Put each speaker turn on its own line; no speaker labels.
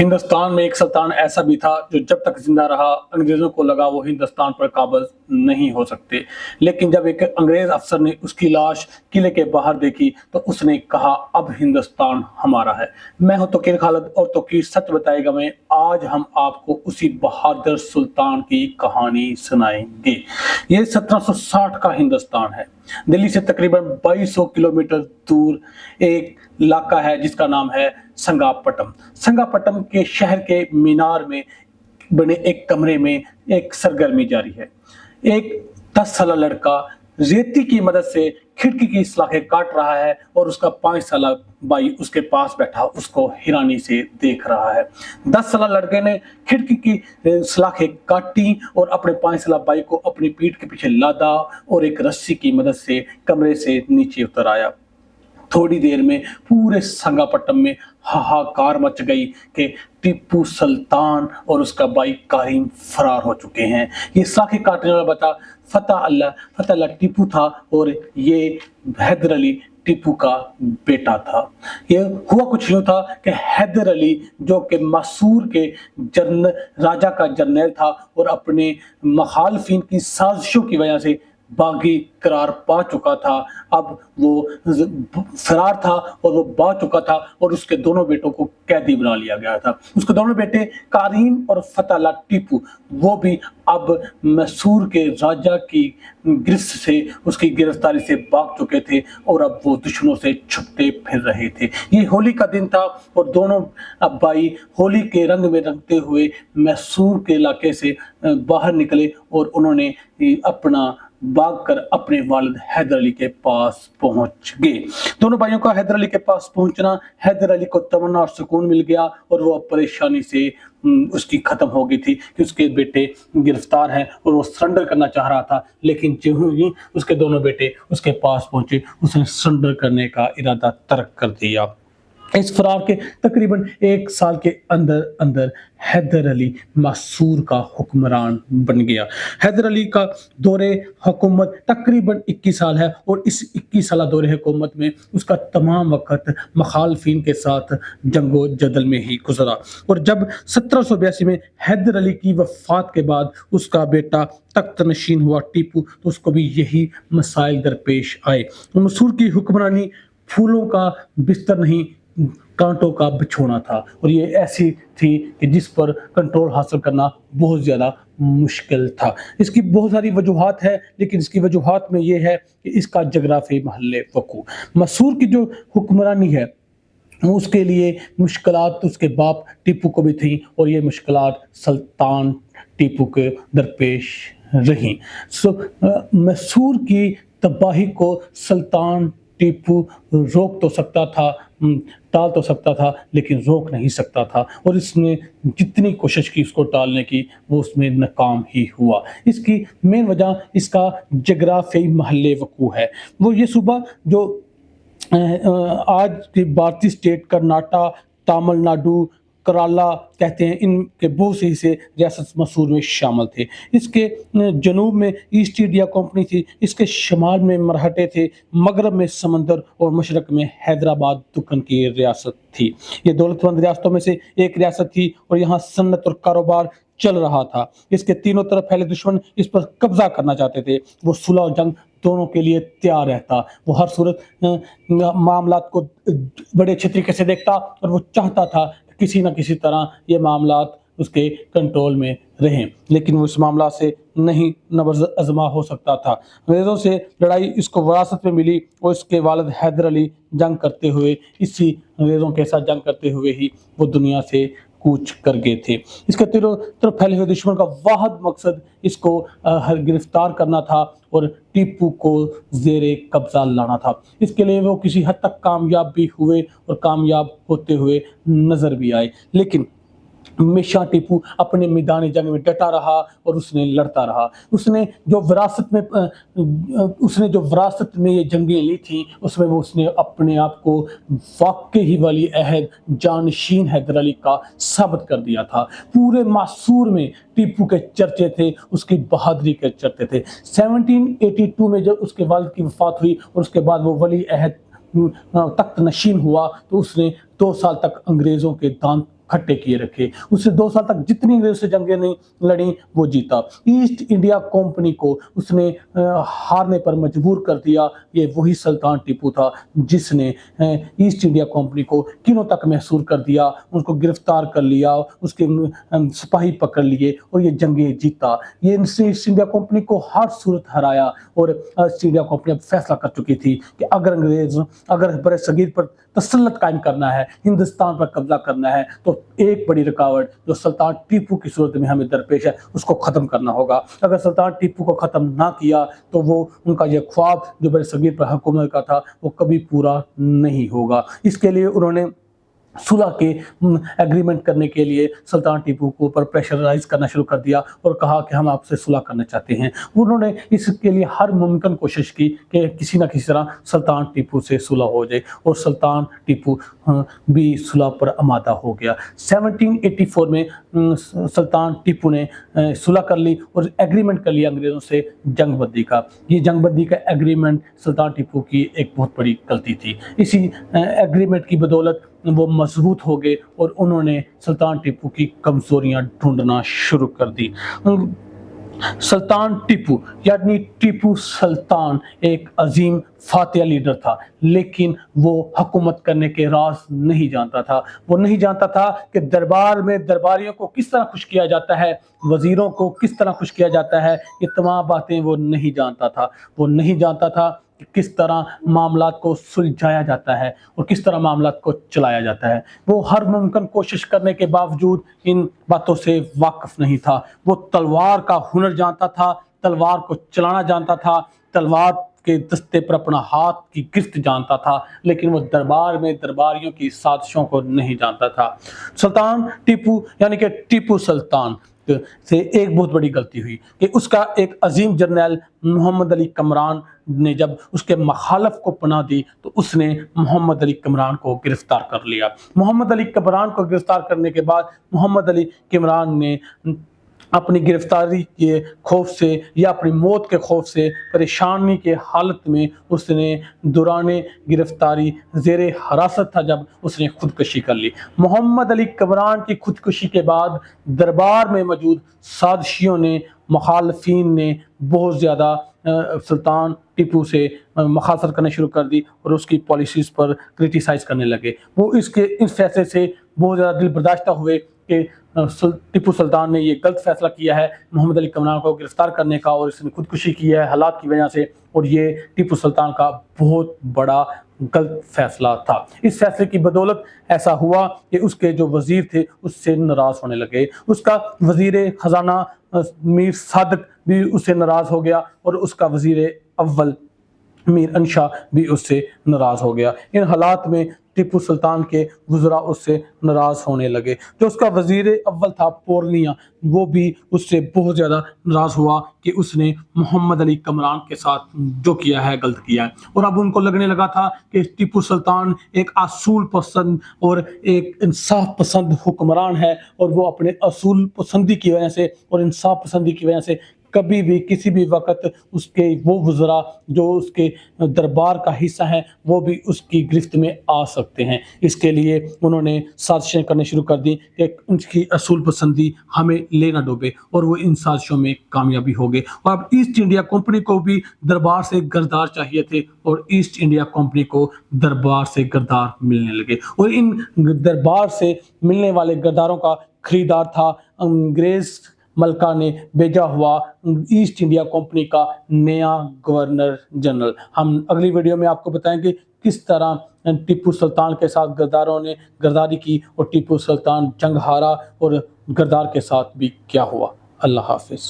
हिंदुस्तान में एक सुल्तान ऐसा भी था जो जब तक जिंदा रहा अंग्रेजों को लगा वो हिंदुस्तान पर काबिज नहीं हो सकते। लेकिन जब एक अंग्रेज अफसर ने उसकी लाश किले के बाहर देखी तो उसने कहा अब हिंदुस्तान हमारा है। मैं हूं तोकीर खालिद और तोकीर सच बताएगा में आज हम आपको उसी बहादुर सुल्तान की कहानी सुनाएंगे। ये 1760 का हिंदुस्तान है। दिल्ली से तकरीबन 2200 किलोमीटर दूर एक इलाका है जिसका नाम है संगापट्टम। संगापट्टम के शहर के मीनार में बने एक कमरे में एक सरगर्मी जारी है। एक 10 साल लड़का रेती की मदद से खिड़की की सलाखें काट रहा है और उसका 5 साल भाई उसके पास बैठा उसको हैरानी से देख रहा है। 10 साल लड़के ने खिड़की की सलाखें काटी और अपने 5 साल भाई को अपनी पीठ के पीछे लादा और एक रस्सी की मदद से कमरे से नीचे उतर आया। थोड़ी देर में पूरे संगापट्टम में हाहाकार मच गई कि टीपू सुल्तान और उसका भाई कारिम फरार हो चुके हैं। ये साखे काटने वाला बता फतेह अल्लाह टीपू था और ये हैदर अली टीपू का बेटा था। ये हुआ कुछ यूं था कि हैदर अली जो कि मैसूर के राजा का जर्नैल था और अपने मुखालफिन की साजिशों की वजह से बागी करार पा चुका था, अब वो फरार था और वो बा चुका था और उसके दोनों बेटों को कैदी बना लिया गया था। उसके दोनों बेटे कारीम और फतेह टीपू वो भी अब मैसूर के राजा की गिरफ्त से उसकी गिरफ्तारी से भाग चुके थे और अब वो दुश्मनों से छुपते फिर रहे थे। ये होली का दिन था और दोनों अब भाई होली के रंग में रंगते हुए मैसूर के इलाके से बाहर निकले और उन्होंने अपना भाग कर अपने वालिद हैदर अली के पास पहुंच गए। दोनों भाइयों का हैदर अली के पास पहुंचना हैदर अली को तमन्ना और सुकून मिल गया और वो परेशानी से उसकी खत्म हो गई थी कि उसके बेटे गिरफ्तार हैं और वो सरेंडर करना चाह रहा था। लेकिन जो ही उसके दोनों बेटे उसके पास पहुंचे उसने सरेंडर करने का इरादा तर्क कर दिया। इस फरार के तकरीबन 1 साल के अंदर अंदर हैदर अली मैसूर का हुक्मरान बन गया। हैदर अली का दौरे हुकूमत तकरीबन 21 साल है और इस 21 साल दौरे हुकूमत में उसका तमाम वक्त मुखालफिन के साथ जंगो जदल में ही गुजरा। और जब 1782 में हैदर अली की वफात के बाद उसका बेटा तख्त नशीन हुआ टीपू तो उसको भी यही मसाइल दरपेश आए। मैसूर की हुक्मरानी फूलों का बिस्तर नहीं कांटों का बिछोना था और ये ऐसी थी कि जिस पर कंट्रोल हासिल करना बहुत ज़्यादा मुश्किल था। इसकी बहुत सारी वजूहात है लेकिन इसकी वजूहात में ये है कि इसका जगराफी महल वकू मैसूर की जो हुक्मरानी है उसके लिए मुश्किलात उसके बाप टीपू को भी थी और ये मुश्किलात सुल्तान टीपू के दरपेश रही। मैसूर की तबाही को सुल्तान टीपू रोक तो सकता था, टाल तो सकता था लेकिन रोक नहीं सकता था और इसने जितनी कोशिश की उसको टालने की वो उसमें नाकाम ही हुआ। इसकी मेन वजह इसका जगराफी महल वकू है। वो ये सूबा जो आज की भारतीय स्टेट कर्नाटक, तमिलनाडु, कराला कहते हैं, इनके बहुत से हिस्से रियासत मैसूर में शामिल थे। इसके जनूब में ईस्ट इंडिया कंपनी थी, इसके शुमाल में मराठे थे, मगरब में समंदर और मशरक में हैदराबाद दक्कन की रियासत थी। ये दौलतमंद रियासतों में से एक रियासत थी और यहाँ सन्नत और कारोबार चल रहा था। इसके तीनों तरफ फैले दुश्मन इस पर कब्जा करना चाहते थे। वो सुलह और जंग दोनों के लिए तैयार रहता। वो हर सूरत मामलात को बड़े अच्छे तरीके से देखता और वो चाहता था किसी न किसी तरह ये मामलात उसके कंट्रोल में रहें, लेकिन वो इस मामला से नहीं नबज़ अज़मा हो सकता था। अंग्रेज़ों से लड़ाई इसको विरासत में मिली और इसके वालिद हैदर अली जंग करते हुए इसी अंग्रेज़ों के साथ जंग करते हुए ही वो दुनिया से कूच कर गए थे। इसके तीनों तरफ फैले हुए दुश्मन का वाहिद मकसद इसको गिरफ्तार करना था और टीपू को ज़ेरे कब्जा लाना था। इसके लिए वो किसी हद तक कामयाब भी हुए और कामयाब होते हुए नजर भी आए, लेकिन हमेशा टीपू अपने मैदान जंग में डटा रहा और उसने लड़ता रहा। उसने जो विरासत में ये जंगें ली थी उसमें वो उसने अपने आप को वाकई ही वली अहद जानशीन हैदर अली का साबित कर दिया था। पूरे मैसूर में टीपू के चर्चे थे, उसकी बहादुरी के चर्चे थे। 1782 में जब उसके वालिद की वफात हुई और उसके बाद वो वली अहद तख्त नशीन हुआ तो उसने 2 साल तक अंग्रेज़ों के दांत کھٹے کیے رکھے. اس سے 2 سال تک جتنی انگریزوں سے جنگیں نہیں لڑیں وہ جیتا. ایسٹ انڈیا کمپنی کو اس نے ہارنے پر مجبور کر دیا. یہ وہی سلطان ٹیپو تھا جس نے ایسٹ انڈیا کمپنی کو قلعوں تک محصور کر دیا, ان کو گرفتار کر لیا, اس کے سپاہی پکڑ لیے اور یہ جنگیں جیتا. یہ ایسٹ انڈیا کمپنی کو ہر صورت ہرایا اور ایسٹ انڈیا کمپنی اب فیصلہ کر چکی تھی کہ اگر بر صغیر پر تسلط قائم کرنا ہے, ہندوستان پر قبضہ کرنا ہے, تو ایک بڑی رکاوٹ جو سلطان ٹیپو کی صورت میں ہمیں درپیش ہے اس کو ختم کرنا ہوگا. اگر سلطان ٹیپو کو ختم نہ کیا تو وہ ان کا یہ خواب جو بر صغیر پر حکومت کا تھا وہ کبھی پورا نہیں ہوگا. اس کے لیے انہوں نے صلح کے ایگریمنٹ کرنے کے لیے سلطان ٹیپو کو اوپر پریشرائز کرنا شروع کر دیا اور کہا کہ ہم آپ سے صلح کرنا چاہتے ہیں. انہوں نے اس کے لیے ہر ممکن کوشش کی کہ کسی نہ کسی طرح سلطان ٹیپو سے صلح ہو جائے اور سلطان ٹیپو بھی صلح پر آمادہ ہو گیا. 1784 میں سلطان ٹیپو نے صلح کر لی اور ایگریمنٹ کر لیا انگریزوں سے جنگ بندی کا. یہ جنگ بندی کا ایگریمنٹ سلطان ٹیپو کی ایک بہت بڑی غلطی تھی. اسی ایگریمنٹ کی بدولت وہ مضبوط ہو گئے اور انہوں نے سلطان ٹیپو کی کمزوریاں ڈھونڈنا شروع کر دی. سلطان ٹیپو یعنی ٹیپو سلطان ایک عظیم فاتح لیڈر تھا, لیکن وہ حکومت کرنے کے راز نہیں جانتا تھا. وہ نہیں جانتا تھا کہ دربار میں درباریوں کو کس طرح خوش کیا جاتا ہے, وزیروں کو کس طرح خوش کیا جاتا ہے. یہ تمام باتیں وہ نہیں جانتا تھا. وہ نہیں جانتا تھا کہ کس طرح معاملات کو سلجھایا جاتا ہے اور کس طرح معاملات کو چلایا جاتا ہے. وہ ہر ممکن کوشش کرنے کے باوجود ان باتوں سے واقف نہیں تھا. وہ تلوار کا ہنر جانتا تھا, تلوار کو چلانا جانتا تھا, تلوار کے دستے پر اپنا ہاتھ کی گرفت جانتا تھا, لیکن وہ دربار میں درباریوں کی سازشوں کو نہیں جانتا تھا. سلطان ٹیپو یعنی کہ ٹیپو سلطان سے ایک بہت بڑی غلطی ہوئی کہ اس کا ایک عظیم جرنیل محمد علی کمران نے جب اس کے مخالف کو پناہ دی تو اس نے محمد علی کمران کو گرفتار کر لیا. محمد علی کمران کو گرفتار کرنے کے بعد محمد علی کمران نے اپنی گرفتاری کے خوف سے یا اپنی موت کے خوف سے پریشانی کے حالت میں اس نے دوران گرفتاری زیر حراست تھا جب اس نے خودکشی کر لی. محمد علی کمران کی خودکشی کے بعد دربار میں موجود سازشیوں نے, مخالفین نے بہت زیادہ سلطان ٹیپو سے مخالفت کرنا شروع کر دی اور اس کی پالیسیز پر کرٹیسائز کرنے لگے. وہ اس فیصلے سے بہت زیادہ دل برداشتہ ہوئے کہ ٹیپو سلطان نے یہ غلط فیصلہ کیا ہے محمد علی کمران کو گرفتار کرنے کا, اور اس نے خودکشی کی ہے حالات کی وجہ سے, اور یہ ٹیپو سلطان کا بہت بڑا غلط فیصلہ تھا. اس فیصلے کی بدولت ایسا ہوا کہ اس کے جو وزیر تھے اس سے ناراض ہونے لگے. اس کا وزیر خزانہ میر صادق بھی اس سے ناراض ہو گیا اور اس کا وزیر اول میر انشا بھی اس سے ناراض ہو گیا. ان حالات میں ٹیپو سلطان کے وزراء اس سے ناراض ہونے لگے. جو اس کا وزیر اول تھا پورنیا, وہ بھی اس سے بہت زیادہ ناراض ہوا کہ اس نے محمد علی کمران کے ساتھ جو کیا ہے غلط کیا ہے. اور اب ان کو لگنے لگا تھا کہ ٹیپو سلطان ایک اصول پسند اور ایک انصاف پسند حکمران ہے, اور وہ اپنے اصول پسندی کی وجہ سے اور انصاف پسندی کی وجہ سے کبھی بھی کسی بھی وقت اس کے وہ وزراء جو اس کے دربار کا حصہ ہیں وہ بھی اس کی گرفت میں آ سکتے ہیں. اس کے لیے انہوں نے سازشیں کرنے شروع کر دی کہ ان کی اصول پسندی ہمیں لے نہ ڈوبے, اور وہ ان سازشوں میں کامیابی ہو گئے. اور اب ایسٹ انڈیا کمپنی کو بھی دربار سے گردار چاہیے تھے, اور ایسٹ انڈیا کمپنی کو دربار سے گردار ملنے لگے. اور ان دربار سے ملنے والے گرداروں کا خریدار تھا انگریز ملکہ نے بھیجا ہوا ایسٹ انڈیا کمپنی کا نیا گورنر جنرل. ہم اگلی ویڈیو میں آپ کو بتائیں گے کس طرح ٹیپو سلطان کے ساتھ گرداروں نے گرداری کی اور ٹیپو سلطان جنگ ہارا اور گردار کے ساتھ بھی کیا ہوا. اللہ حافظ.